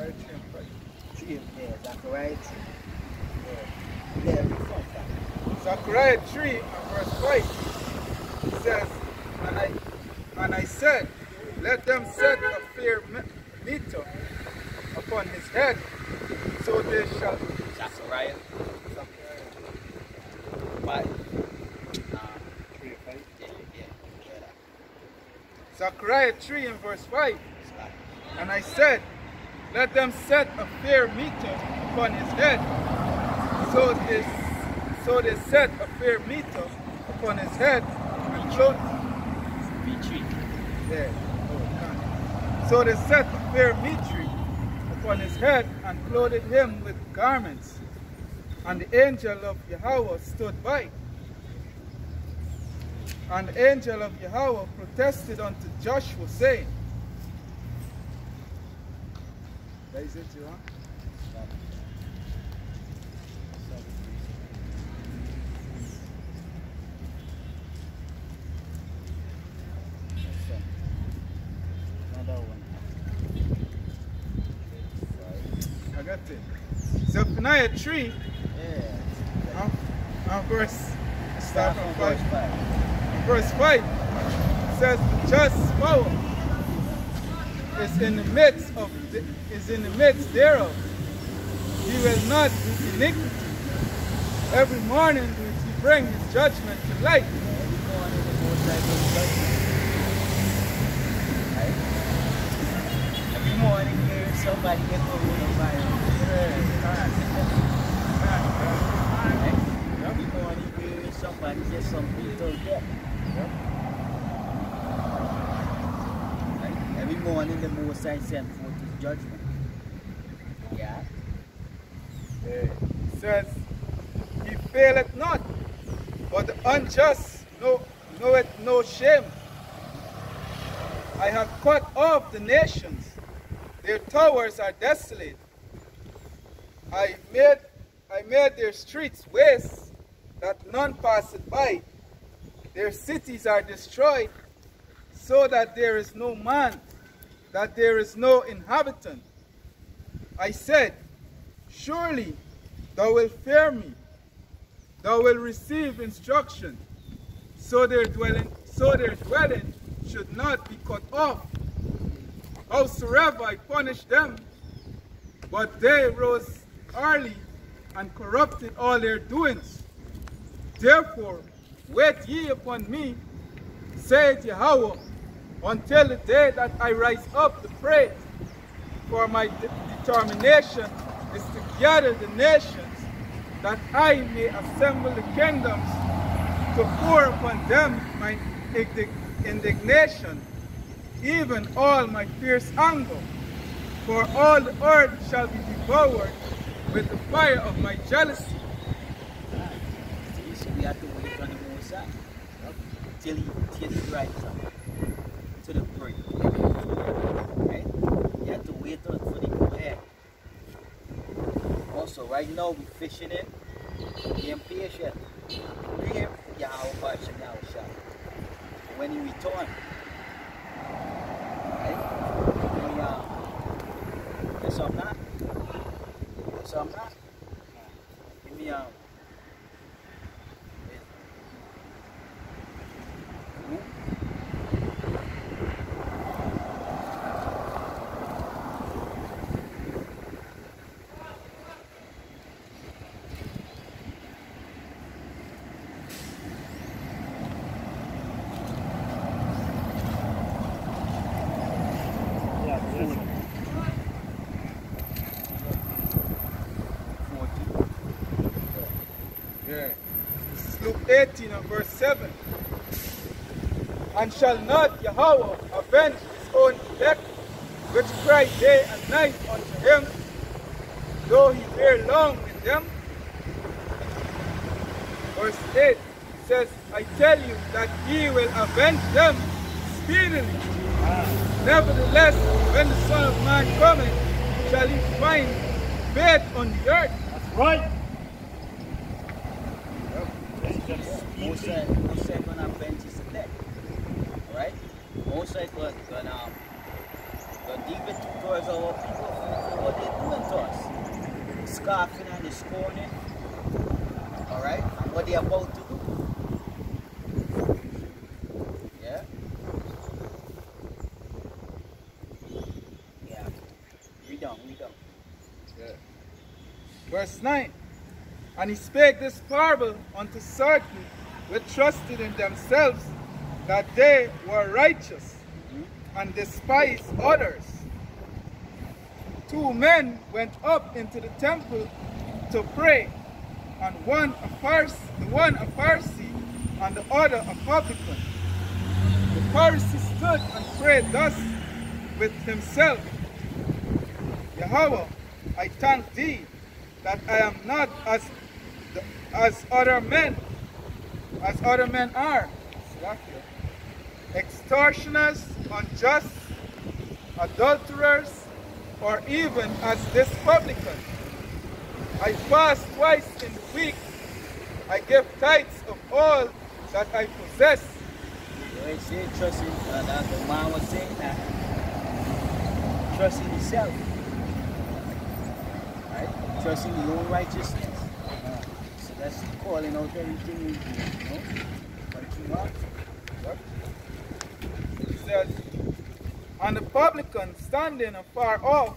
Yeah, Zechariah 3. Yeah, read from that. Zechariah 3 and verse 5. It says, and I said, let them set a fair meter upon his head, so they shall. Zechariah 5. 3 or 5? Yeah. Zechariah 3 and verse 5. And I said, let them set a fair meter upon his head. So they set a fair meter upon his head and clothed him. Yeah. So they set a fair meter upon his head and clothed him with garments. And the angel of Yahweh stood by. And the angel of Yahweh protested unto Joshua, saying, that is it, you want? Another one. I got it. Zephaniah 3, and verse, start from 5. Verse 5 says, the just power is in the midst thereof. He will not do iniquity. Every morning will he bring his judgment to light. Every morning here somebody get coronavirus. Every morning here somebody get some people get. Every morning the Most High send forth his judgment. Yeah. It says, he faileth not, but the unjust knoweth no shame. I have cut off the nations, their towers are desolate. I made their streets waste, that none passeth by. Their cities are destroyed, so that there is no man, that there is no inhabitant. I said, surely thou wilt fear me, thou wilt receive instruction, so their dwelling should not be cut off. Howsoever I punished them, but they rose early and corrupted all their doings. Therefore, wait ye upon me, saith Yahweh, until the day that I rise up to pray. For my determination is to gather the nations, that I may assemble the kingdoms, to pour upon them my indignation, even all my fierce anger. For all the earth shall be devoured with the fire of my jealousy. So we have to wait on the Most High till he rises up to the break. Right? You have to wait for the go ahead. Also, right now we're fishing in, being patient. Bring him Yahweh Basham Yahweh Shah. When he return, right? There's some not. There's some not. Give me This is Luke 18 and verse 7. And shall not Yahweh avenge his own elect, which cry day and night unto him, though he bear long with them? Verse 8 says, I tell you that he will avenge them speedily. Nevertheless, when the Son of Man cometh, shall he find faith on the earth? That's right. Most said gonna avenge his elect. Alright? Most said gonna But even towards our people for what they're doing to us. The scoffing and the scorning. Alright? And what they're about to do. Yeah? Yeah. We don't. Yeah. Verse 9. And he spake this parable unto certain which trusted in themselves that they were righteous, and despised others. 2 men went up into the temple to pray, and the one a Pharisee, and the other a publican. The Pharisee stood and prayed thus with himself, Yahweh, I thank thee that I am not as other men are, extortioners, unjust, adulterers, or even as this publican. I fast twice in the week. I give tithes of all that I possess. You say trust in, that the man was saying that. Trust in yourself. Right? Trust in your own righteousness. So that's calling out everything you do. You know? But you know? It says, and the publican standing afar off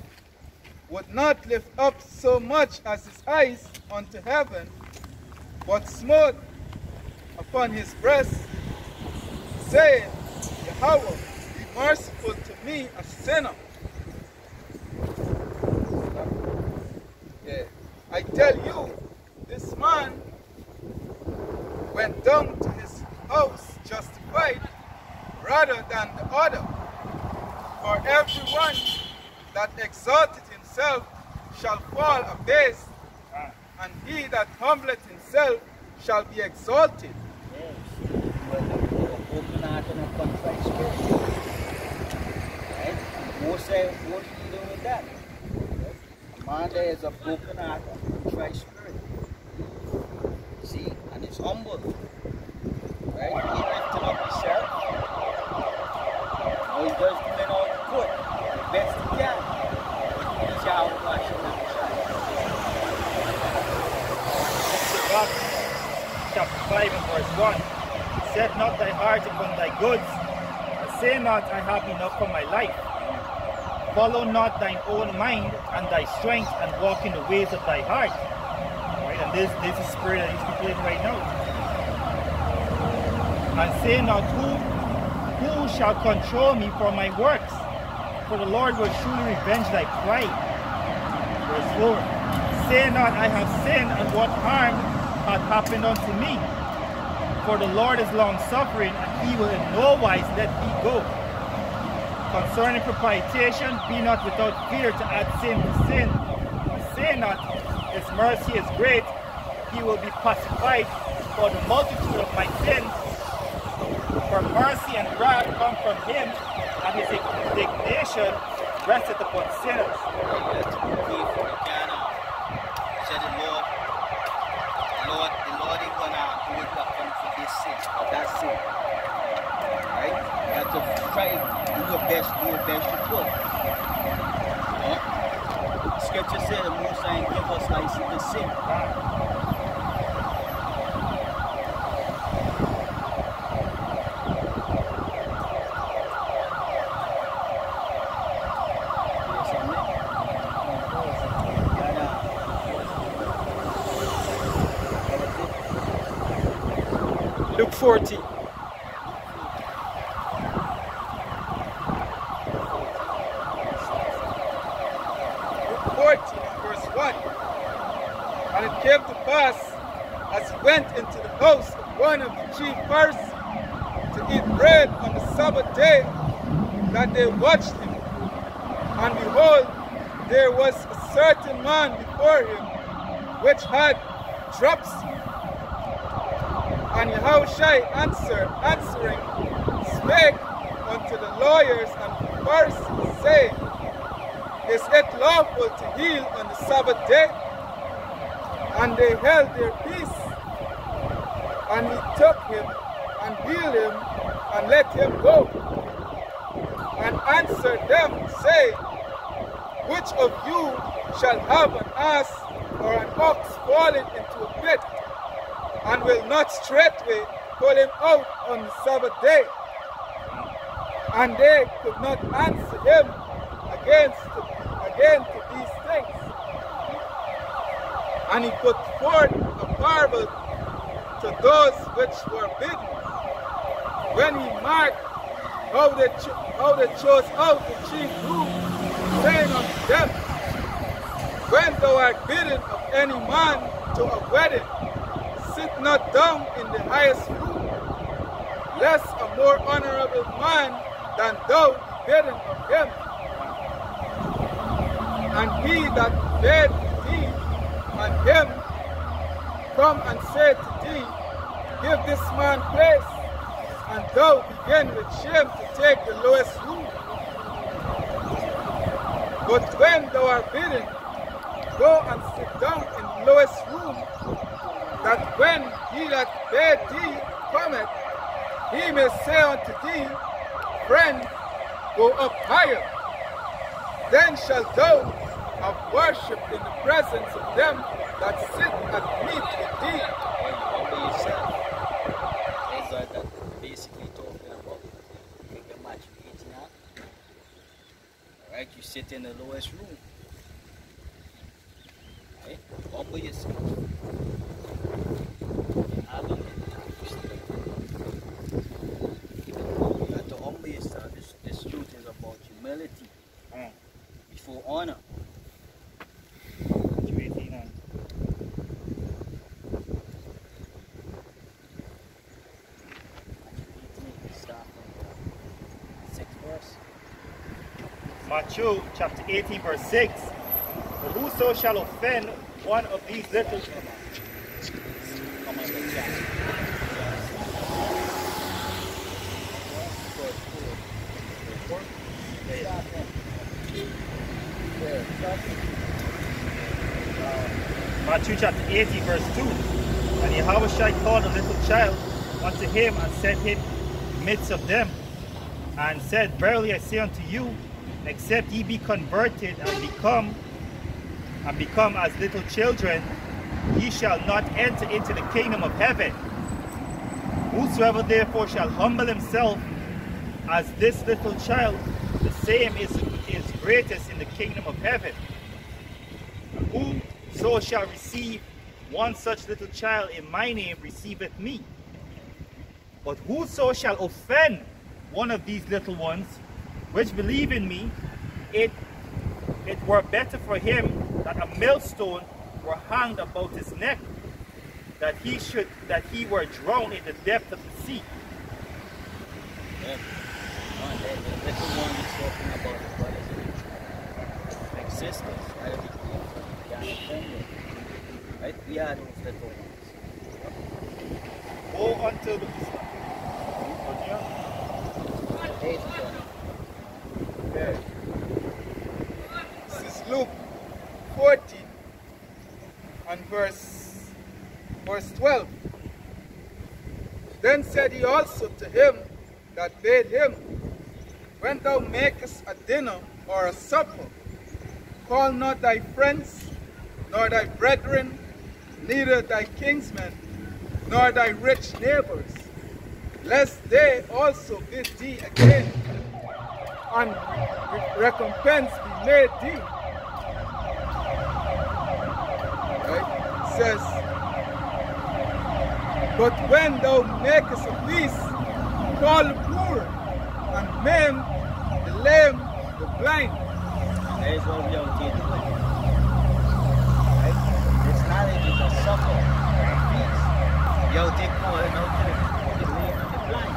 would not lift up so much as his eyes unto heaven, but smote upon his breast, saying, Yahweh, be merciful to me, a sinner. Yeah. I tell you, this man went down to his house justified rather than the other. For everyone that exalteth himself shall fall abased, and he that humbleth himself shall be exalted. Yes. Open heart and a contrite spirit. Right? What are you doing with that? A man there is a broken heart and a contrite spirit. See? And it's humble. Right? He lifted up himself. Now he does doing all he could. The best he can. He's out watching that Acts chapter 5 and verse 1. Set not thy heart upon thy goods, and say not, I have enough for my life. Follow not thine own mind and thy strength, and walk in the ways of thy heart. Right? And this is the spirit that he's speaking right now. And say not, who shall control me for my works? For the Lord will surely revenge thy pride. Verse 4. Say not, I have sinned, and what harm hath happened unto me? For the Lord is long-suffering, and he will in no wise let thee go. Concerning propitiation, be not without fear to add sin to sin. Say not, his mercy is great, he will be pacified for the multitude of my sins. For mercy and wrath come from him, and his indignation resteth upon sinners. The Lord is gonna hold you account for this sin or that sin. Right? You have to try, do your best you could. Yeah? Scripture says the Most High give us license to sin. Luke 40. Verse 1. And it came to pass, as he went into the house of one of the chief Pharisees to eat bread on the Sabbath day, that they watched him. And behold, there was a certain man before him, which had dropsy. And Yahushua answering, spake unto the lawyers and the Pharisees, saying, Is it lawful to heal on the Sabbath day? And they held their peace. And he took him and healed him and let him go. And answered them, saying, which of you shall have an ass or an ox fallen into a pit, and will not straightway pull him out on the Sabbath day? And they could not answer him again to these things. And he put forth a parable to those which were bidden, when he marked how they chose out the chief groom, saying unto them, when thou art bidden of any man to a wedding, sit not down in the highest room, lest a more honorable man than thou be bidden of him. And he that bade thee and him come and say to thee, give this man place, and thou begin with shame to take the lowest room. But when thou art bidden, go and sit down in the lowest room, that when he that bade thee cometh, he may say unto thee, friend, go up higher. Then shalt thou have worship in the presence of them that sit at meat with thee. Humble yourself. Those are that basically talking about take the match you're eating at. Alright, you sit in the lowest room. Right? Humble yourself. You got to humble yourself. This truth is about humility before honor. Matthew chapter 18 verse 6. But whoso shall offend one of these little Matthew chapter 18 verse 2. And Yahweh shall call the little child unto him, and set him in the midst of them, and said, verily I say unto you, except ye be converted and become as little children, ye shall not enter into the kingdom of heaven. Whosoever therefore shall humble himself as this little child, the same is greatest in the kingdom of heaven. Whoso shall receive one such little child in my name receiveth me. But whoso shall offend one of these little ones which believe in me, it were better for him that a millstone were hanged about his neck, that he were drowned in the depth of the sea. Yeah. The little one is talking about the brothers and sisters, right? Right? We are those little ones. Go unto the Okay. This is Luke 14 and verse 12. Then said he also to him that bade him, when thou makest a dinner or a supper, call not thy friends, nor thy brethren, neither thy kinsmen, nor thy rich neighbors, lest they also bid thee again, and recompense be made thee. Right? It says, but when thou makest a feast, call the poor, and maim the lame, the blind. That is what we are doing. Right? This knowledge is a supper, a feast. You are calling out to the lame and the blind.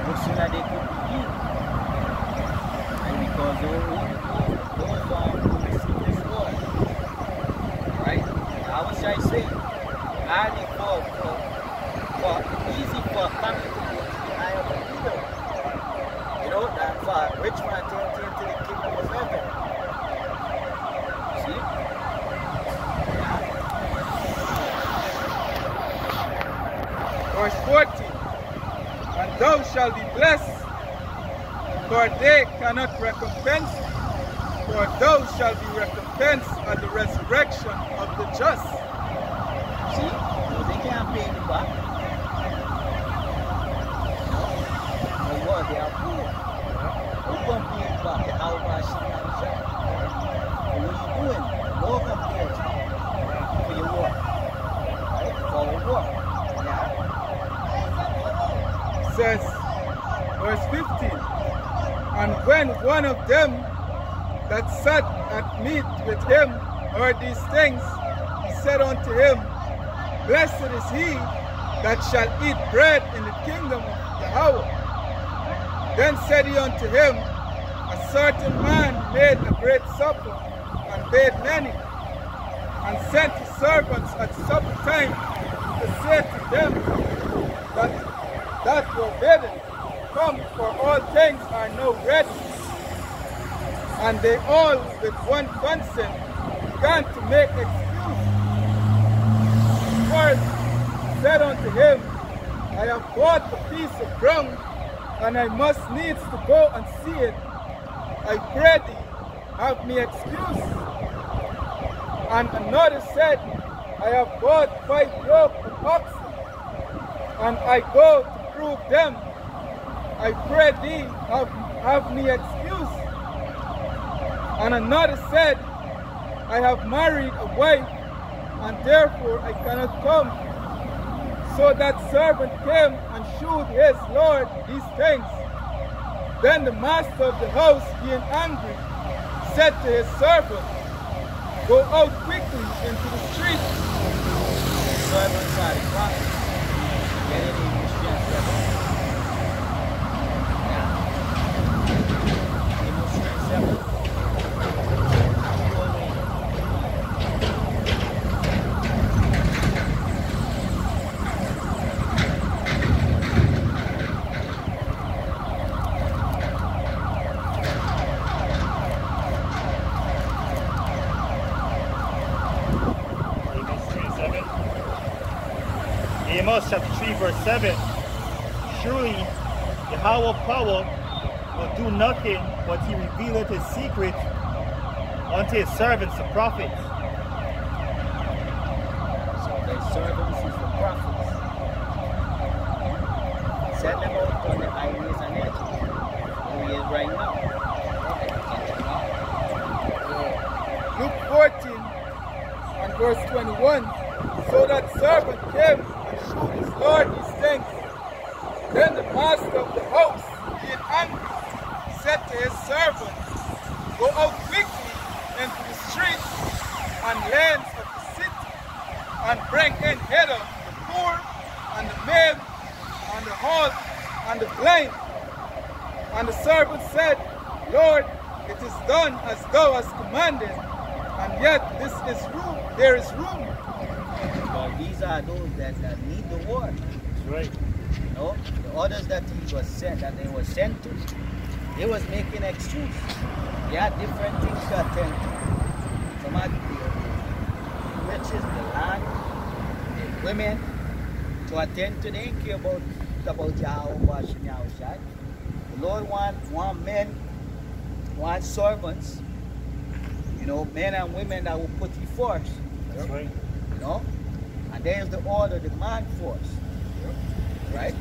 No sooner they could be healed. And because those who receive this word. Right? How should I say? Hardly easy for a family to go to the eye of the needle. You know, that for a rich man to enter into the kingdom of heaven. See? Verse 14. And thou shalt be blessed for they cannot recompense you, for thou shalt be recompensed at the resurrection of the just. See? So they can't pay you back. No, what? They are poor. Who can pay you back? The Al-Bashir outside. So what are you doing? No compared for your work. Right? For your work. Yeah? Says, verse 15, and when one of them that sat at meat with him heard these things, he said unto him, Blessed is he that shall eat bread in the kingdom of Yahweh. Then said he unto him, a certain man made a great supper, and bade many, and sent his servants at supper time to say to them that were bidden, Come, for all things are now ready. And they all with one consent began to make excuse. First said unto him, I have bought a piece of ground, and I must needs to go and see it. I pray thee, have me excused. And another said, I have bought 5 yoke of oxen, and I go to prove them. I pray thee, have me excused. And another said, I have married a wife, and therefore I cannot come. So that servant came and shewed his lord these things. Then the master of the house, being angry, said to his servant, Go out quickly into the street. Servants are the prophets. Get it in Christian servants. Yeah. Amos 7. Amos chapter 3 verse 7. Surely Yahweh power will do nothing but he revealeth his secret unto his servants the prophets. So the servants is the prophets. Send them out on the highways and edges. Who he is right now. Luke 14 and verse 21. So that servant came and shewed his lord these things. Then the master of the house, being angry, said to his servant, Go out quickly into the streets and lanes of the city, and bring in hither the poor, and the maid, and the halt, and the blind. And the servant said, Lord, it is done as thou hast commanded, and yet there is room. But these are those that need the word. That's right. You know, the others that they were sent to, they was making excuse. They had different things to attend to. Some had the riches, the land, the women to attend to. They didn't care about Yahweh washing outside. The Lord want men, want servants, you know, men and women that will put you first. That's right. You know? And there's the order, the man force. Right?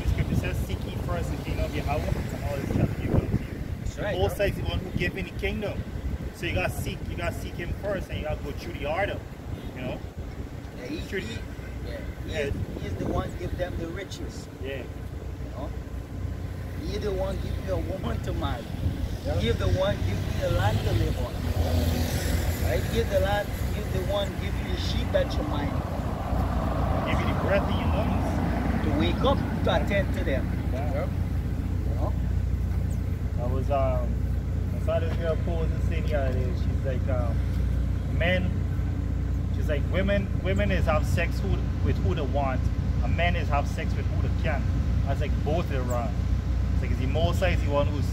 The scripture says, Seek ye first the kingdom of Yahweh, and all this shall be given unto you. That's right. Most is the one who gave in the kingdom. So you gotta seek him first, and you gotta go through the order. You know? Yeah, he is the one give them the riches. Yeah. You know? He the one give you a woman to marry. Yeah. He the one give you the land to live on. Right? Give the one give you the sheep that you mind. Give you the breath in your lungs. To wake up to attend to them. Yeah. You know? I saw this girl posing saying the other day. She's like, women is have sex with who they want, and men is have sex with who they can. I was like, both are wrong. It's like, is the Most High is the one who's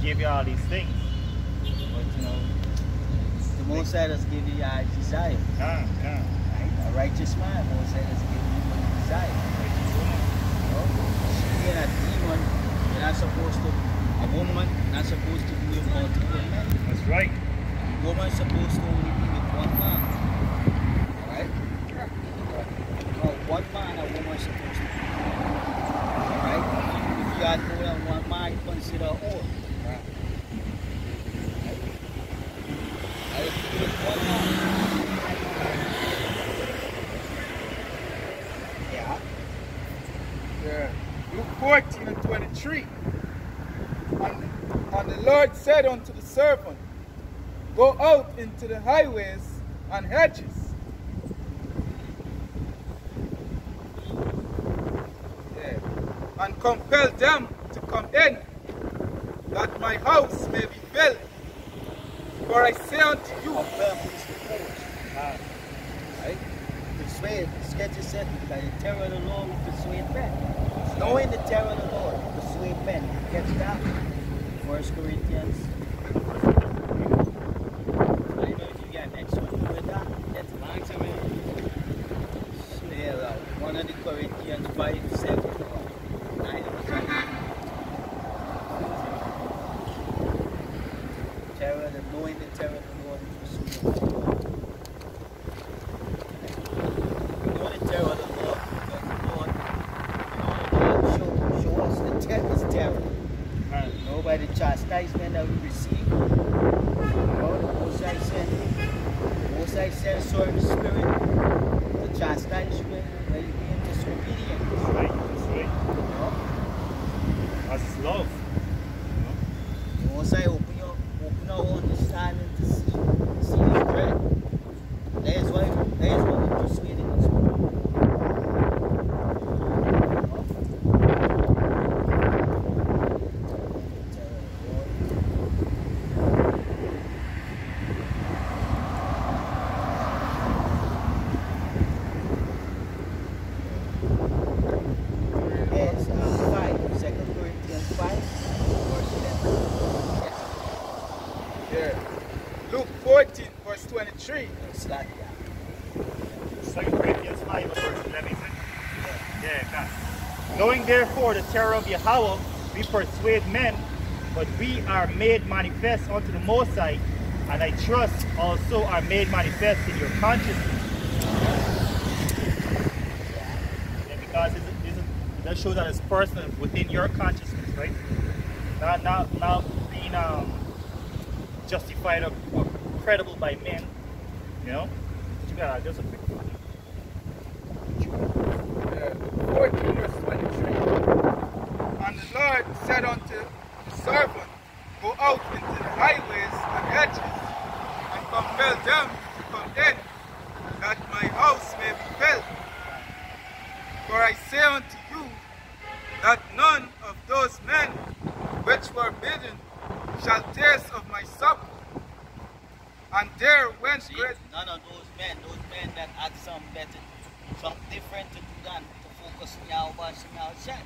gave you all these things. But you know, The Most High does give you your desire. yeah. Right? A righteous man, Most High does give you what you desire. You know? She being a demon, you're not supposed to not supposed to be with multiple men. That's right. Woman's supposed to only be with one man. Alright? No, one man a woman's supposed to be. Alright? If you had more than one man, you consider a whore. Right? Now if you with one man. Yeah. Yeah. Luke 14 and 23. And the Lord said unto the servant, go out into the highways and hedges. Yeah. And compel them to come in, that my house may be built. For I say unto you, Compel means to force. Right? Persuade. The scripture said that the terror of the Lord will persuade men. Knowing the terror of the Lord will persuade men. Catch that? 1 Corinthians. I don't know if you got next one with that. That's a long time. Yeah, 1 of the Corinthians 5:7. 9 terror, knowing the terror of the Lord will persuade men. Know the terror of the Lord because the Lord show us his terror. By the chastisement that we receive. Most I said, sorry, the Spirit, the chastisement where you be in disobedience. That's right, that's right. That's love. Most I open our understanding to see His dread. That is why we're persuading us. Luke 14, verse 23. It's like that. 2 Corinthians 5, verse 11. Yeah. Knowing therefore the terror of Yahweh, we persuade men, but we are made manifest unto the Most High, and I trust also are made manifest in your consciousness. Yeah, because it does show that it's personal within your consciousness, right? Not being justified or credible by men, you know? But you got just a quick one. 14 verse 23. And the Lord said unto the servant, go out into the highways and hedges, and compel them to come in, that my house may be built. For I say unto you, that none of those men which were bidden shall taste of my supper. And there went great. None of those men that had something better, something different to do than to focus on Yahweh and outside.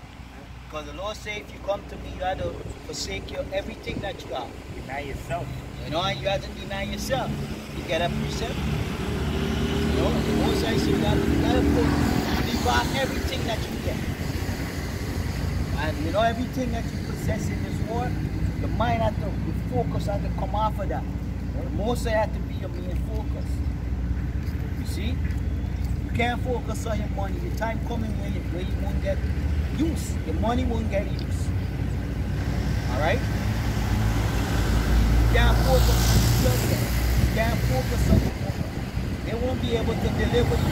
Because the Lord said, if you come to me, you have to forsake everything that you have. Deny yourself. You know, you have to deny yourself. You get a precept. You know, most I say you have to leave out everything that you get. And you know, everything that you possess in this world, the mind has to, the focus has to come off of that. Most have to be your main focus. You see? You can't focus on your money. The time coming where you won't get use. Your money won't get use. Alright? You can't focus on your children. You can't focus on your woman. They won't be able to deliver you.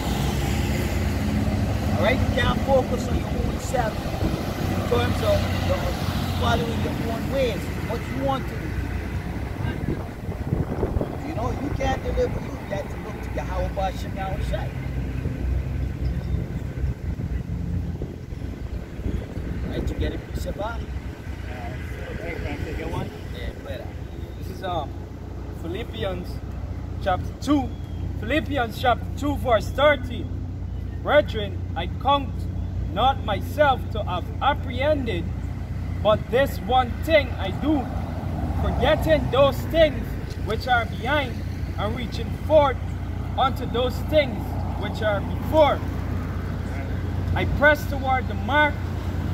Alright? You can't focus on your own self in terms of following your own ways, what you want to do. You know, you can't deliver you. You have to look to Yahweh Shem Yahushai. Right, you get a piece of bar? Hey, can I take your one? Yeah, better. This is Philippians chapter 2. Philippians chapter 2 verse 13. Brethren, I count not myself to have apprehended, but this one thing I do, forgetting those things which are behind, and reaching forth unto those things which are before. I press toward the mark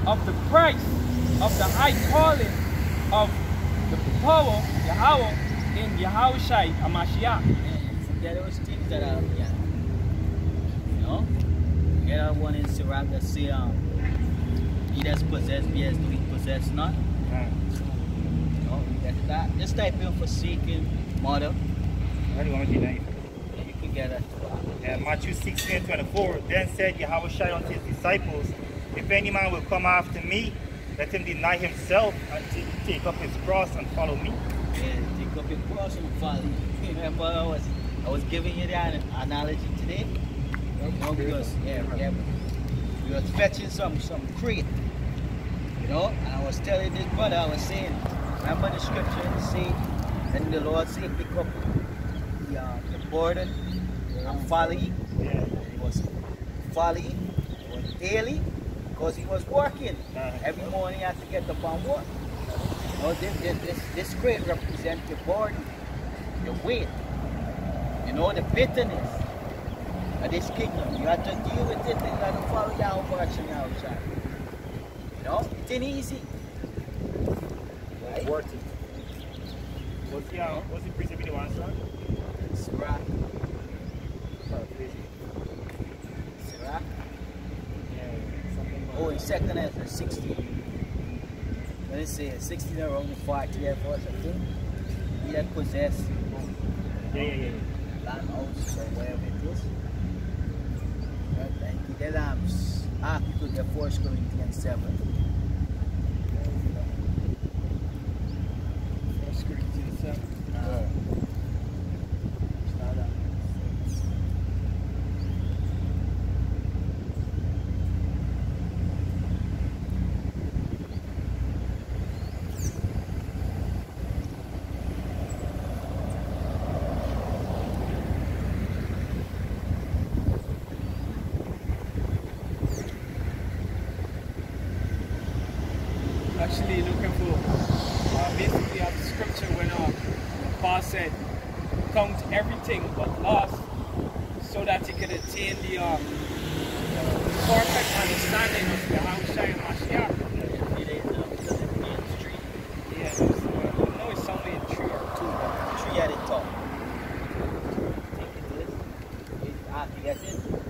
of the prize of the high calling of the power, Yahweh, in Yahushai Hamashiach. Forget those things that are, yeah. You know? Get that one in Sirach that say, he that's possessed, be as though he possessed not. You know, you get that. Just type in forsaken mother. What do you want me to do now? And you can get that to Matthew 16:24. Then said Yahushua unto his disciples, if any man will come after me, let him deny himself and take up his cross and follow me. Yeah, take up your cross and follow you. Remember I was giving you that analogy today? You know, because we were fetching some crate. You know, and I was telling this brother, I was saying, remember the scripture and say, and the Lord said, pick up the burden and follow you. Yeah. He was following, it was daily, because he was working. Every morning he had to get up and work. You know, this crate represents your burden, your weight, you know, the bitterness of this kingdom. You have to deal with it and you have to follow Yahweh and Yahweh. You know, it ain't easy. Right? Worth it. What's the precept you want, son? Sirach. Crazy. Sirach. Yeah, something Oh, in 2nd Ezra 16. Let us say 16 around 40 verse, I think. He that possess Yeah. land house or wherever it is. Right? And he that to the 1 Corinthians 7. 1 Corinthians 7. Start at 6. Actually looking for basically at the scripture when Paul said, count everything but loss so that he could attain the perfect understanding of Yahushua and Mashiach. Yeah, no, it's somewhere in 3 or 2. 3 at the top. Take it this. After you get it,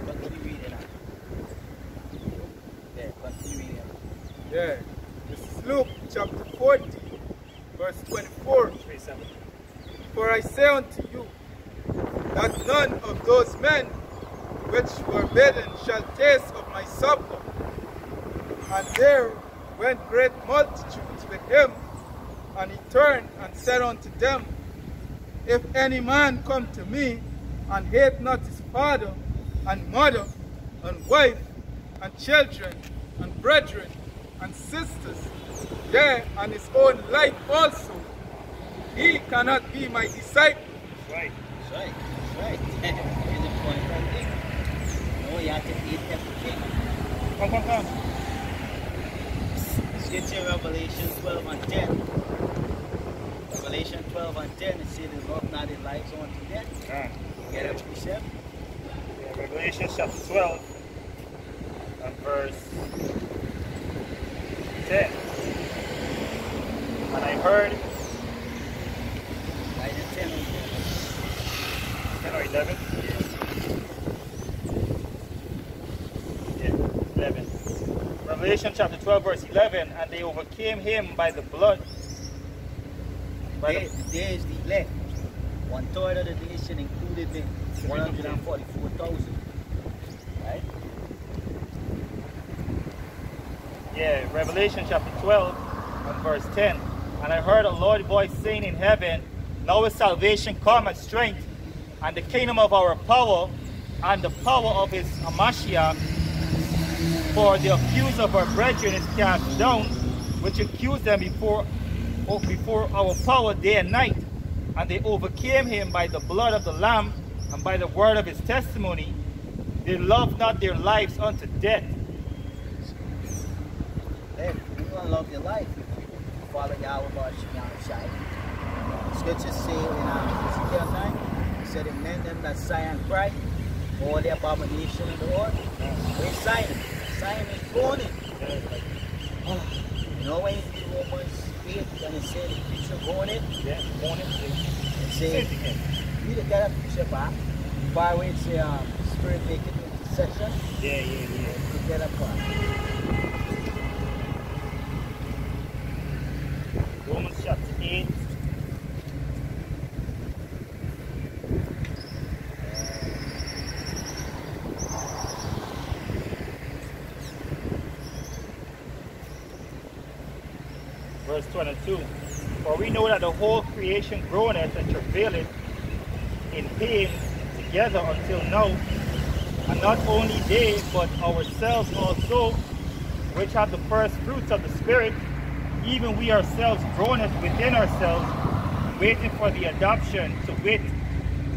continue reading it. Yeah, continue reading it. Yeah. This is Luke chapter 40, verse 24. 27. For I say unto you, that none of those men which were bidden shall taste of my supper. And there went great multitudes with him, and he turned and said unto them, if any man come to me, and hate not his father, and mother, and wife, and children, and brethren, and sisters, yea, and his own life also, he cannot be my disciple. Right. That's right. That's right. Here's the point right there. No, you have to eat everything. Come. Let's get to Revelation 12 and 10. Revelation 12 and 10, it says, the love not his lives unto death. Get a precept. Yeah, Revelation chapter 12 and verse 10. And I heard, Right at 10 and 10 or 11? Yeah, 11. Revelation chapter 12 verse 11, and they overcame him by the blood. There is the elect. 1/3 of the nation included in 144,000. Right? Yeah, Revelation chapter 12 and verse 10. And I heard a loud voice saying in heaven, now is salvation come and strength, and the kingdom of our power, and the power of his Hamashiach. For the accuser of our brethren is cast down, which accused them before our power day and night. And they overcame him by the blood of the Lamb, and by the word of his testimony. They loved not their lives unto death. Hey, you're going to love your life if you follow Yahweh Shai. Scriptures say in Ezekiel 9, he said, the men them that sigh and cry, all the abomination of the Lord. Where's Simon? Simon is groaning. You know when Romans 8, when it said the preacher going it, Yeah, morning. it Same said, thing. you need to get a preacher back. By the way, it's a spirit making intercession. Yeah. To get a part. Romans chapter 8. Verse 22. For we know that the whole creation groaneth and travaileth in pain together until now. And not only they, but ourselves also, which have the first fruits of the Spirit, even we ourselves groaneth within ourselves, waiting for the adoption, to wit,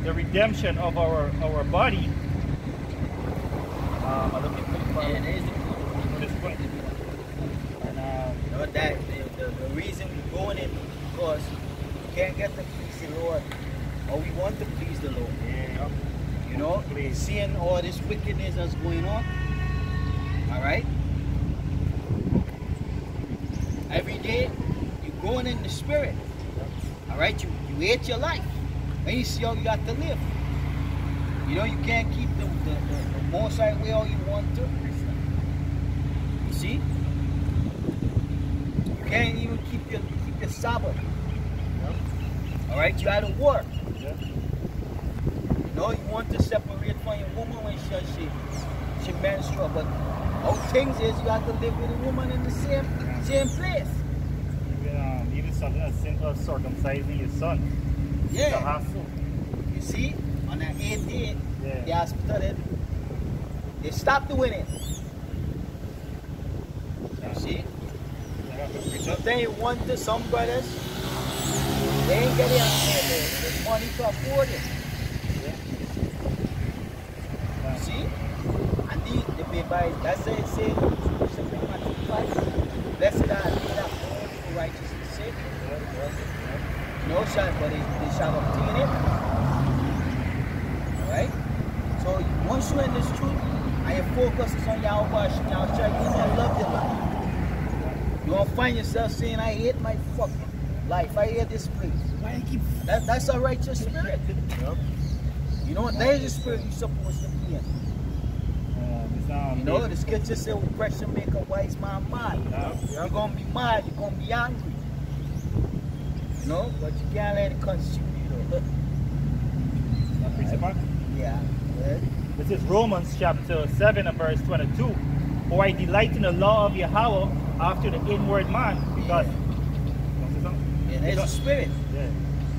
the redemption of our body. I'm looking for And there's this point. And you know, that the reason we're going in because we can't get to please the Lord, or we want to please the Lord. yeah, You know, seeing all this wickedness that's going on. All right. Every day you're going in the spirit. All right. You hate your life, and you see how you got to live. You know, you can't keep the most right way all you want to. You see, you can't even keep your Sabbath. All right. You got to work. yeah. You know, you want to separate from your woman when she menstrual, but how things is you have to live with a woman in the same place. Even something as simple as circumcising your son. Yeah. The hassle. You see, on that 8th day, Yeah. the hospital, they stopped doing it. You see? Sometimes you want to, some brothers, they ain't getting the money to afford it. You see? And the by that's why it says, blessed are they that mourn for righteousness' sake. No shall, but they shall obtain it. Alright? So once you're in this truth and your focus is on Yahweh, Yahweh, you're gonna love your life. You won't find yourself saying, I hate my fucking life, I hate this place. Why you keep That's a righteous spirit. You know, that is the spirit you're supposed to be in. You know, the scripture says oppression make a wise man mad. You're going to be mad, you're going to be angry. You know, but you can't let it consume you though. Yeah. This is Romans chapter 7 and verse 22. For I delight in the law of Yahweh after the inward man, because there's a spirit. Yeah.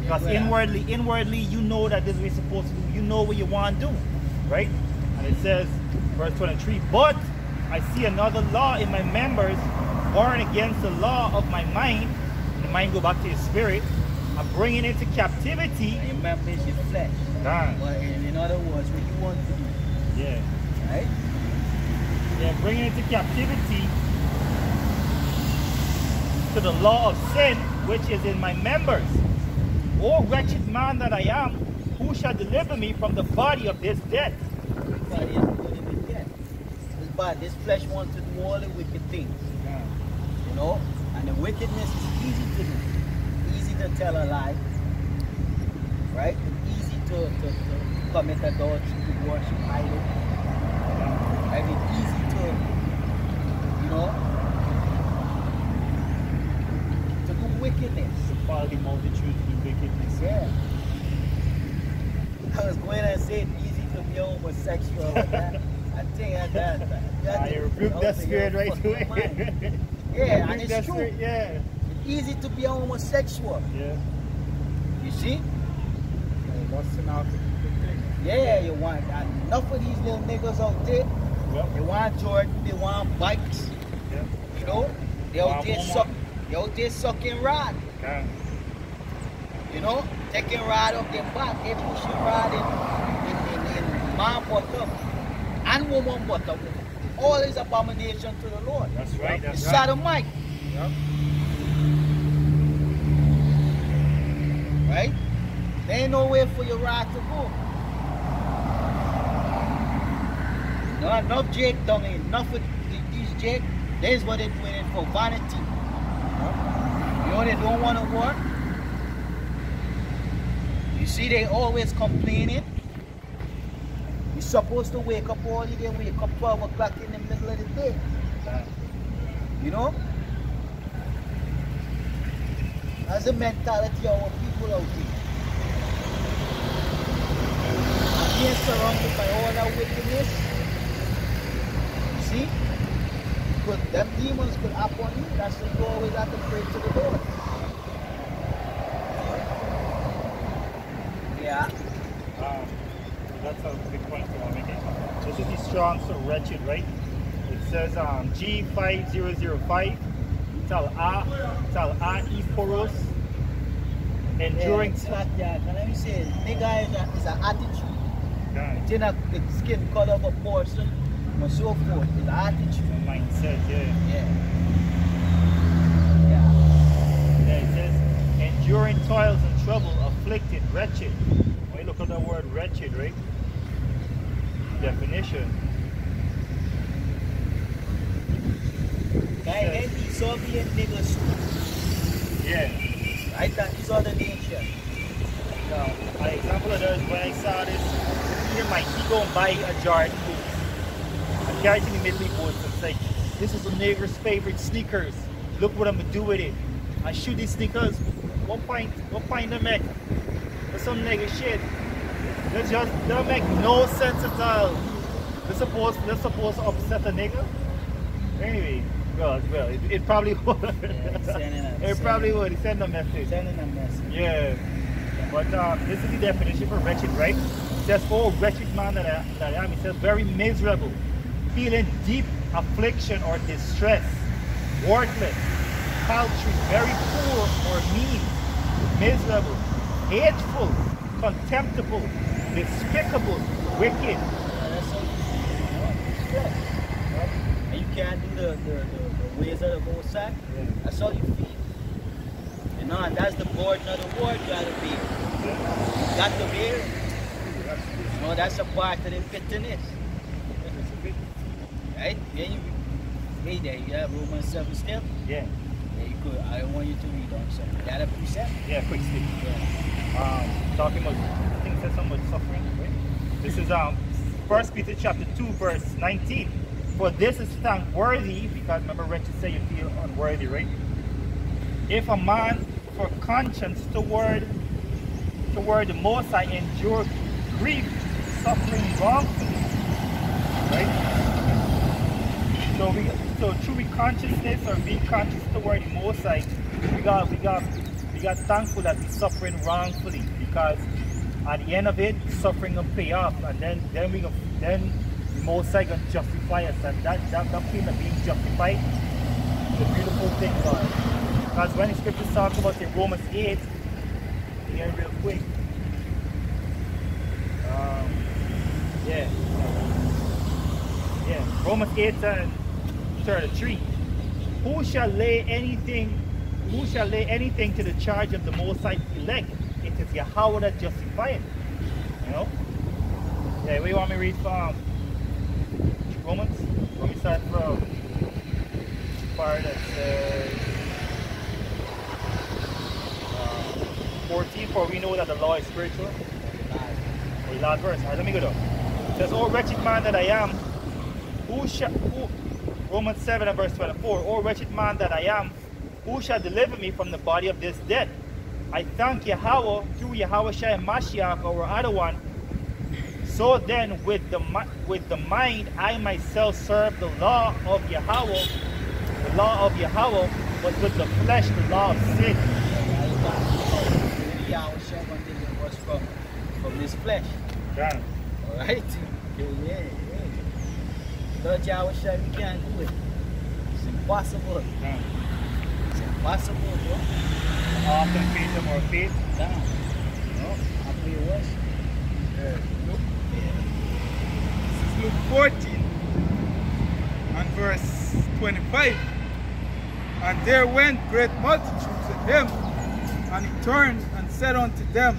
Because inwardly you know that this is what you're supposed to do. You know what you want to do. Right? And it says, verse 23, but I see another law in my members, warring against the law of my mind. The mind go back to your spirit. I'm bringing it to captivity. And your member is your flesh. Damn. But in other words, what you want to do. Yeah. Right? Yeah, bringing it to captivity to the law of sin, which is in my members. O wretched man that I am, who shall deliver me from the body of this death? Body is good in the death. This flesh wants to do all the wicked things. Yeah. You know? And the wickedness is easy to do. Easy to tell a lie. Right? Easy to commit adultery, to worship idols. Right? It's easy to, you know, to do wickedness. To follow the multitude to do wickedness. Yeah. I was going to say it's easy to be homosexual. But I think I rebuke that spirit right away. Yeah, and it's true. Spirit, yeah. It's easy to be a homosexual. Yeah. You see? Busting out the thing. Yeah, you want enough of these little niggas out there. Yep. They want Jordan, they want bikes. Yep. You know? They out there sucking rod. Yeah. You know? Taking rod up their back. They pushing rod in man bottom and woman bottom. All is abomination to the Lord. That's right. That's It's right. sodomite. Yep. Right? There ain't nowhere for your rod to go. No, enough Jake done it. Enough of these Jake. That's what they're doing it for vanity. You know they don't want to work. You see, they always complaining. You're supposed to wake up all the day, wake up 12 o'clock in the middle of the day. You know? That's the mentality of our people out here. And being surrounded by all that wickedness, you see? Because them demons could act on you. That's why you always have to pray to the Lord. Yeah. That's a big point you want to make it. This is the strong, so wretched, right? It says G5005, Tal E Poros, enduring. It's like that. And let me say, nigga is an attitude. Yeah. It's in a skin color of a person and so forth. It's an attitude. The mindset, yeah. Yeah. Yeah, it says, enduring toils and trouble, afflicted, wretched. When you look at the word wretched, right? Definition. Guy, these Soviet niggas, Yeah. right? And these other nations. Now, an example of that is when I saw this, here my he go and buy a Jordan boots. I carry it to the Middle East boots and say, this is a nigger's favorite sneakers. Look what I'm gonna do with it. I shoot these sneakers, one pint to make. For some nigga shit. They just don't make no sense at all. They're supposed to upset a nigga. Anyway, well, it probably would. Yeah, It probably would. Send a message. Sending a message. Yeah. But this is the definition for wretched, right? It says, oh, wretched man that I am. It says, very miserable, feeling deep affliction or distress, worthless, paltry, very poor or mean, miserable, hateful, contemptible, despicable, wicked. That's so, stress. And you can't do the ways of the Most High. Yeah. That's all you feel. You know, and that's the burden of the word you gotta bear. You got to bear it. You know, that's a part of the bitterness. Right? Then you read there, you have Romans 7 still? Yeah. Yeah, you could. I don't want you to read on something. You got a precept? Yeah, quick stick. Yeah. Talking about, I think it says something about suffering, right? This is 1 Peter chapter 2, verse 19. For this is thankworthy, because remember wretched say you feel unworthy, right? If a man for conscience toward the Most High endure grief, suffering wrongfully, right? So through consciousness or being conscious toward the Most High, we got thankful that we're suffering wrongfully, because at the end of it, suffering will pay off, and then the Most High gonna justify us, and that feeling of being justified is a beautiful thing, God. Because when the scriptures talk about in Romans 8, again real quick. Romans 8 and 33. Who shall lay anything to the charge of the Most High elect? It is Yahweh that justifieth. You know? Yeah, where you want me to read from? Romans? Let me start from part that says 14, for we know that the law is spiritual. Or last verse. Alright, let me go though. It says, O wretched man that I am, Romans 7 and verse 24, O wretched man that I am, who shall deliver me from the body of this death? I thank Yahweh through Yahweh Shai Mashiach, our other one. So then, with the mind, I myself serve the law of Yahweh, but with the flesh, the law of sin. Yahweh Shai gonna deliver us from this flesh. Got it. Alright? Yeah. Without Yahweh Shai, we can't do it. It's impossible. Got it. It's impossible, bro. Often faith or more faith. Down. No, I believe it was. This is Luke 14 and verse 25. And there went great multitudes of them, and he turned and said unto them,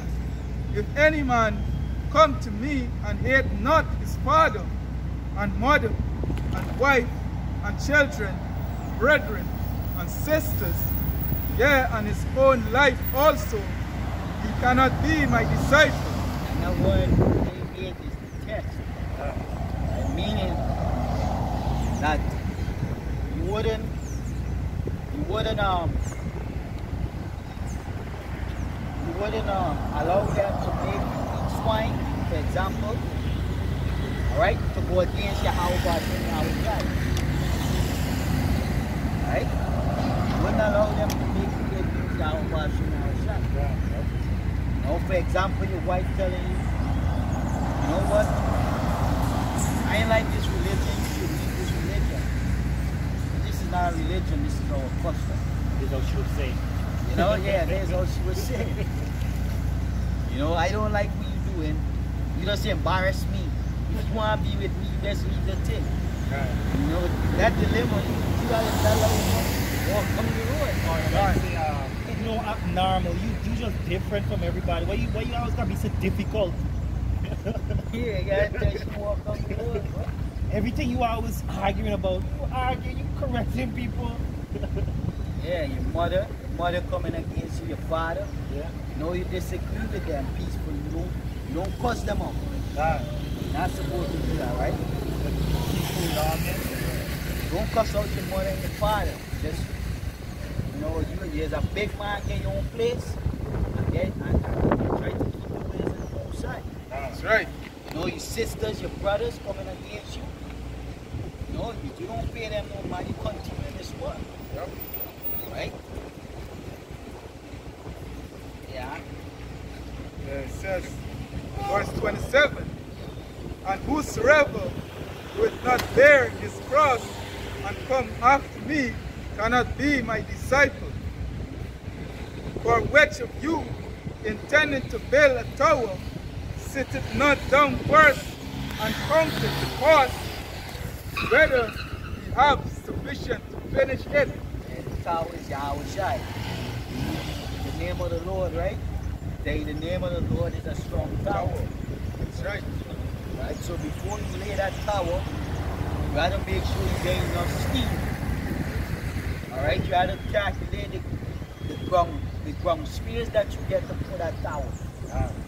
If any man come to me and hate not his father and mother and wife and children, brethren and sisters, yea, and his own life also, he cannot be my disciple. And that word alleviate is the text. Meaning that you wouldn't allow them to make swine, for example, alright, to go against Yahweh and Yahweh. Right? You wouldn't allow them to make it against Yahweh and Yahweh. Now, for example, your wife telling you, you know what? I ain't like this religion, you should leave this religion. This is not a religion, this is our custom. This is how she would say. You know, yeah, that's how she would say. You know, I don't like what you're doing. You don't say embarrass me. If you want to be with me, just leave the thing. You know, that dilemma, you gotta tell her, walk on the road. You know, abnormal. You just different from everybody. Why you always gotta be so difficult? Yeah, you gotta tell you walk on the road. Everything you always arguing about, you correcting people. Yeah, your mother coming against you, your father. Yeah. You know, you disagree with them peacefully. You don't cuss them out. You're not supposed to do that, right? Don't cuss out your mother and your father. Just, you know, there's a big man in your own place, and try to keep the ways on the wrong side. That's right. You know, your sisters, your brothers coming against you. You know, you don't pay them no money, you continue in this work. Yep. Right? Yeah. It says, verse 27, and whosoever would not bear his cross and come after me cannot be my disciple. For which of you, intending to build a tower, sitteth not down first and counteth the cost, whether he have sufficient to finish it? And the tower is Yahweh Shai. The name of the Lord, right? The name of the Lord is a strong tower. That's right. Right? So before you lay that tower, you gotta make sure you get enough steam. Alright, you gotta calculate the ground space that you get to put that tower.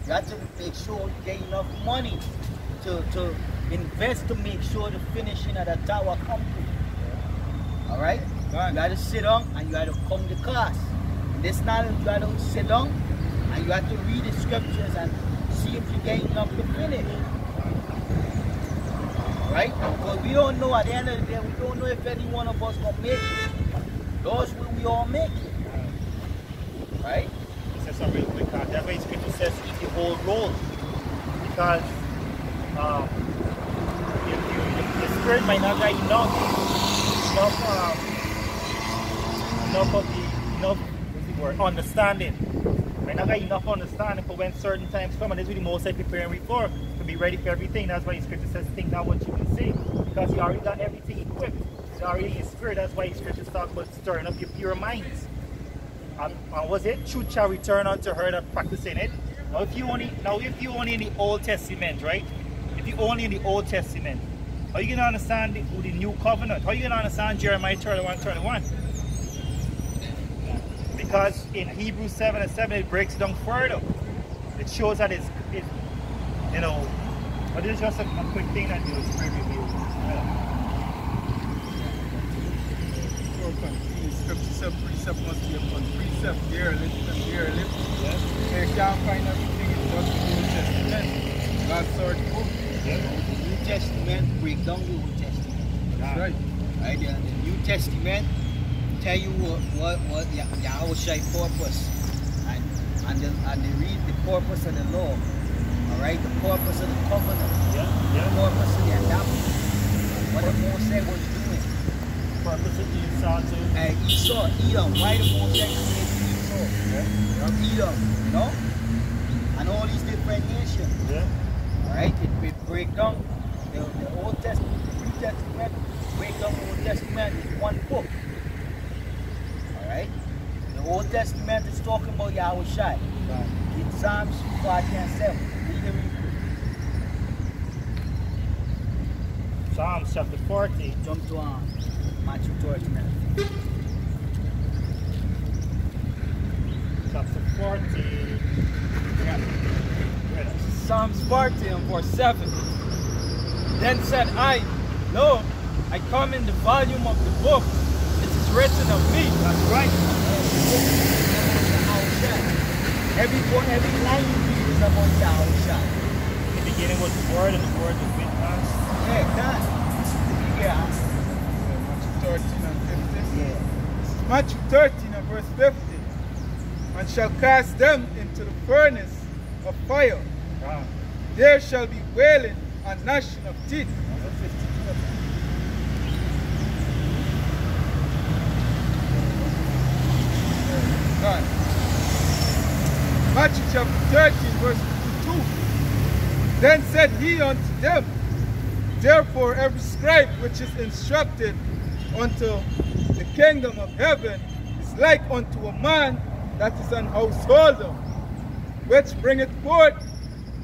You have to make sure you get enough money to invest to make sure the finishing of the tower comes through. Alright? You gotta sit down and you gotta come the class. And this now you gotta sit down and you have to read the scriptures and see if you get enough to finish. Right? Because we don't know, at the end of the day, we don't know if any one of us gonna make it. Those will we all make it. Right? It says something real quick. That's why scripture says eat the whole roll. Because the spirit might not get enough understanding. Might not get enough understanding for when certain times come, and this is what the most I preparing we for, to be ready for everything. That's why the scripture says think not what you can say. Because you already got everything equipped. It's already in your spirit. That's why the scriptures talk about stirring up your pure minds. And was it truth shall return unto her that practicing it? Now if you only in the Old Testament, right? If you only in the Old Testament, how are you gonna understand the new covenant? How are you gonna understand Jeremiah 31:31? Because in Hebrews 7:7 it breaks it down further. It shows that it's you know, but this is just a quick thing that you spirit review. Scripture said precept must be upon precept, year lift and year lift. Yes. So you can't find everything in just the Old Testament. God's sort of book. Yeah. The New Testament break down the Old Testament. That's right. Right? The New Testament tell you what Yahweh Shai purpose. And they read the purpose of the law. Alright? The purpose of the covenant. Yeah. The purpose of the adoption. What the Moshe was doing. Purpose of Esau too. Edom. Why the Moshe created Esau? Yeah. Edom, you know? And all these different nations. Yeah. Alright? It break down the Old Testament, the New Testament, break down the Old Testament in one book. Alright? The Old Testament is talking about Yahweh Shai. Right. In Psalms 5:7. Read it. Psalms chapter 40. Jump to Matthew 30. chapter 40. Yeah. Psalms 40 and verse 7. Then said I, Lo, I come in the volume of the book. It is written of me. That's right. Every line you read is about Yahusha. In the beginning was the Word, and the Word was with us. Yeah, that. Yeah. Matthew 13 and 15. Yeah. This is Matthew 13 and verse 50. And shall cast them into the furnace of fire. Ah. There shall be wailing and gnashing of teeth. God. Matthew chapter 13 verse 52. Then said he unto them, Therefore every scribe which is instructed unto the kingdom of heaven is like unto a man that is an householder, which bringeth forth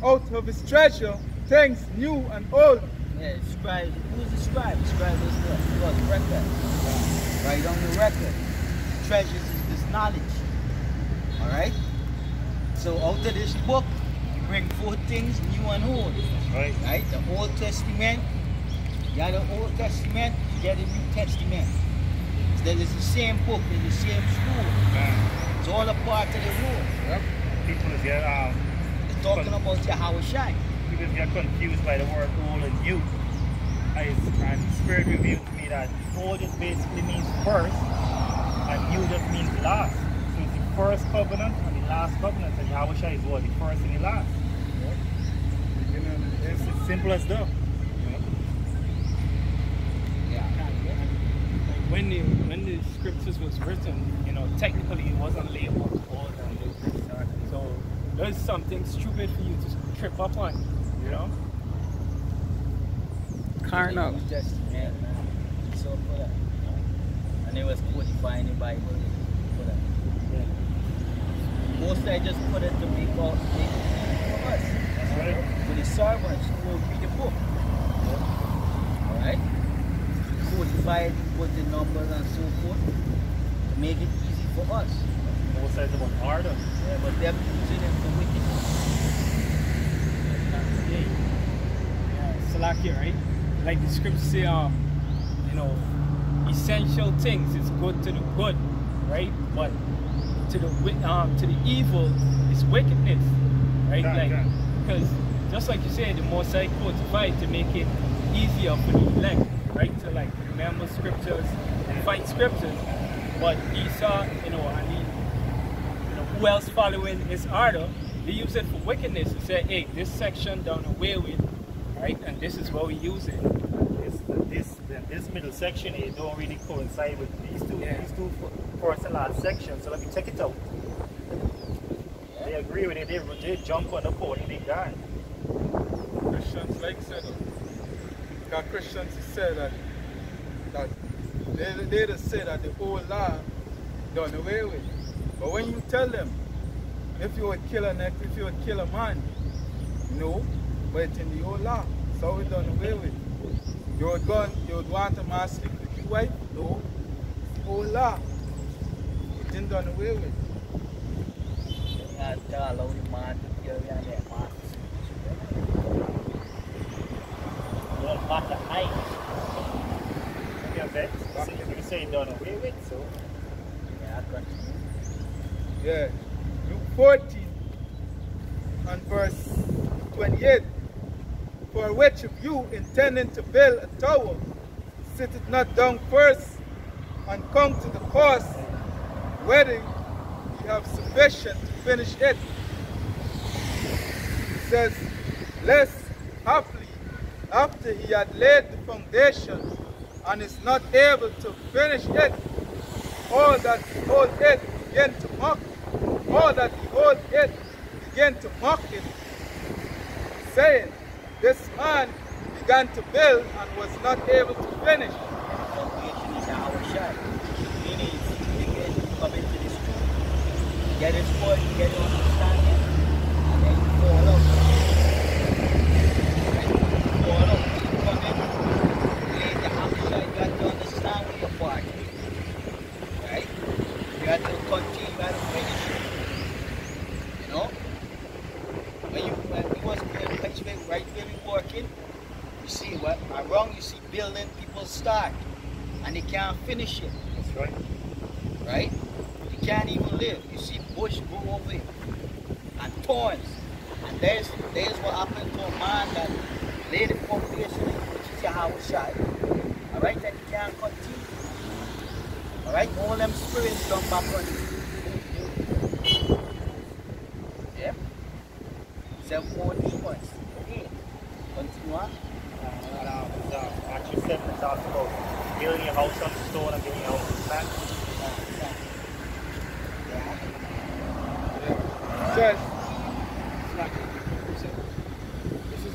out of his treasure things new and old. Yeah, scribe. Who's the scribe? The scribe is what? God's record. Right on the record. Treasures is this knowledge. Alright? So out of this book, you bring forth things new and old. Right. Right? The Old Testament, you got the Old Testament, you got the New Testament. So that is the same book, in the same school. It's all a part of the rule. Yep. People get It's talking about Yahushua. people get confused by the word old and new. And Spirit revealed to me that old just basically means first, and new just means last. So it's the first covenant and the last covenant, and Yahushua is what? The first and the last. It's as simple as that. When the scriptures was written, technically it wasn't labeled old and new. So there's something stupid for you to trip up on, Carnal. New Testament. So for that. And it was codifying the Bible for that. Most I just put it to make it easy for us. That's right. For the servants who will read the book. Alright? Codify it, put the numbers and so forth to make it easy for us. Most says about order. Yeah, but they're using it for wickedness. Salakia, right? Like the scriptures say, essential things is good to the good, right? But to the evil is wickedness, right? Because just like you said, the Most High codified to make it easier for the elect, right? To remember scriptures and fight scriptures. But Esau, and who else following his order, they use it for wickedness. They say, hey, this section done away with, right? And this is what we use it. This middle section here don't really coincide with these two first and last sections. So let me check it out. They agree with it. They jump on the pony. They gone. Christians like said, because Christians say that they just say that the old law done away with. But when you tell them, if you would kill a man, no, but it's in the old law, so it's done away with. You would want a man sleep with your wife, no, it's the old law, it's been done away with. Allow the man to kill you and their man. Don't matter height. You say done away with, so. Yeah, I continue. Yeah. Luke 14 and verse 28. For which of you intending to build a tower, sit it not down first and come to the course, whether you have sufficient to finish it. It says, lest haply after he had laid the foundation and is not able to finish it, all that behold it begin to mock, it, saying, this man began to build and was not able to finish. The foundation is our shot. Meaning, you get to come into this truth, get it sport, get it understanding, and then you fall out. Fall out. You come in, lay the house shot, you got to understand where you're part. Right? You got to continue, you got to finish it. right where we're working, you see what around, you see building, people start and they can't finish it. That's right. Right? You can't even live. You see bush grow over it and thorns. And there's what happened to a man that laid the foundation, which is Yahweh. Alright, that he can't continue. Alright, all them spirits come back on you. Yeah? 7 more demons. Okay. Continue on. Matthew 7 talks about building your house on stone and building your house on sand. Says, This is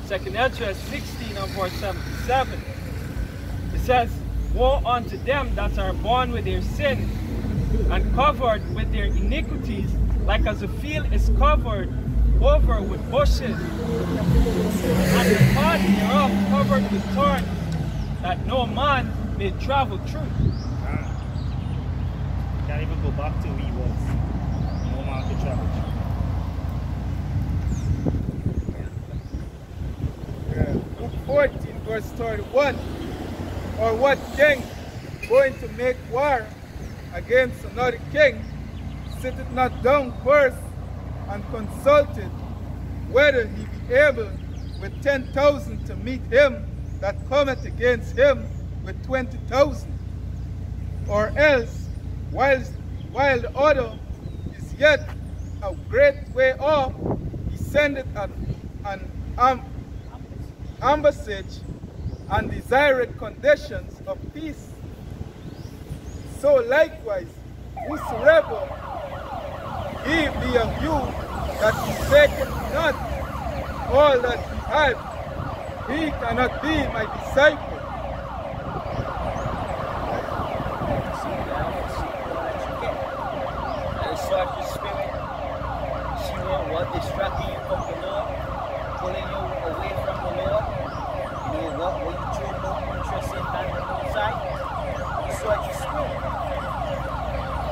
2 Ezra 16 and verse 77. It says, woe unto them that are born with their sins and covered with their iniquities, like as a field is covered over with bushes, and the path thereof covered with thorns, that no man may travel through. Can't even go back to who he was. No man could travel through. Book 14, verse 31. Or what king going to make war against another king, sitteth not down first and consulted whether he be able with 10,000 to meet him that cometh against him with 20,000? Or else, while the other is yet a great way off, he sendeth an ambassage and desired conditions of peace. So likewise, whosoever he be of you that forsaketh not all that he had, he cannot be my disciple. Search the spirit, see what distracting you from the Lord, pulling you away from the Lord. You know what you truly more interested in than the outside. You search the spirit.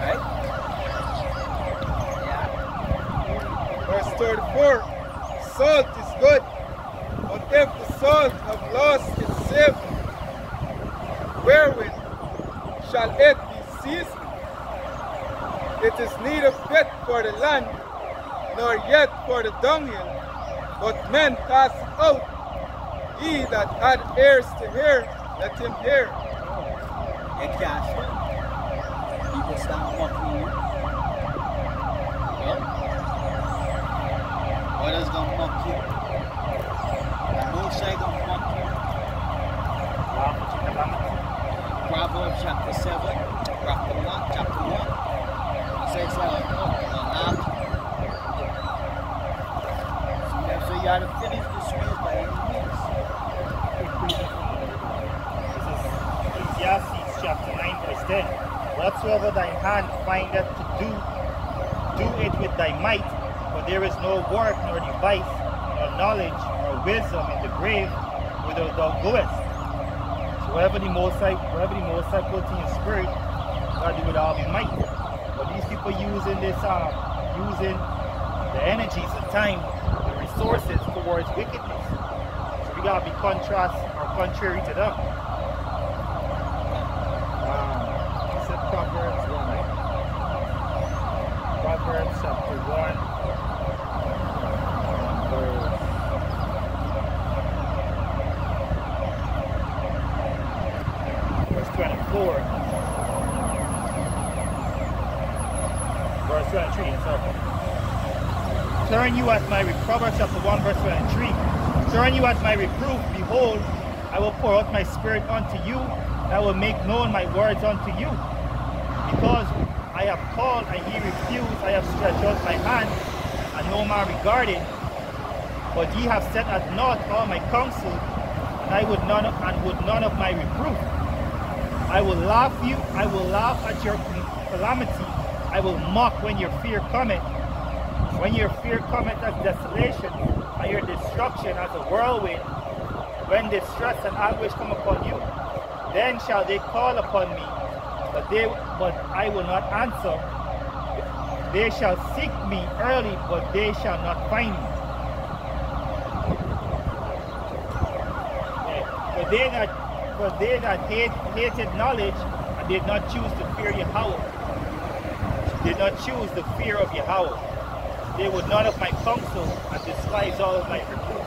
Right? Yeah. Verse 34, salt is good, but if the salt have lost its savour, wherewith shall it be seasoned? It is neither fit for the land, nor yet for the dunghill, but men cast it out. He that had ears to hear, let him hear. They cast it. People start mocking you. Well, what is going to mock you? The Most High going to mock you. Proverbs chapter 7, chapter 1. Says so you have to finish this race by any means. This is Ecclesiastes chapter 9 verse 10. Whatsoever thine hand findeth to do, do it with thy might, for there is no work, nor device, nor knowledge, nor wisdom in the grave whither thou goest. So wherever the Most High puts in your spirit, God do it all with might. But these people using this, using the energies, the time, the resources towards wickedness. So we gotta be contrast or contrary to them. You said Proverbs 1, right? Proverbs chapter 1, verse 24. Verse 23, turn you at my Proverbs chapter 1 verse 23. Turn you at my reproof, behold, I will pour out my spirit unto you, and I will make known my words unto you. Because I have called and ye refuse, I have stretched out my hand, and no man regarded. But ye have set at naught all my counsel, and I would none of my reproof. I will laugh at your calamity. I will mock when your fear cometh. When your fear cometh as desolation, and your destruction as a whirlwind, when distress and anguish come upon you, then shall they call upon me, but I will not answer. They shall seek me early, but they shall not find me. they that hated knowledge and did not choose to fear Yahweh, did not choose the fear of Yahweh. They would not have my counsel and despise all of my reproof.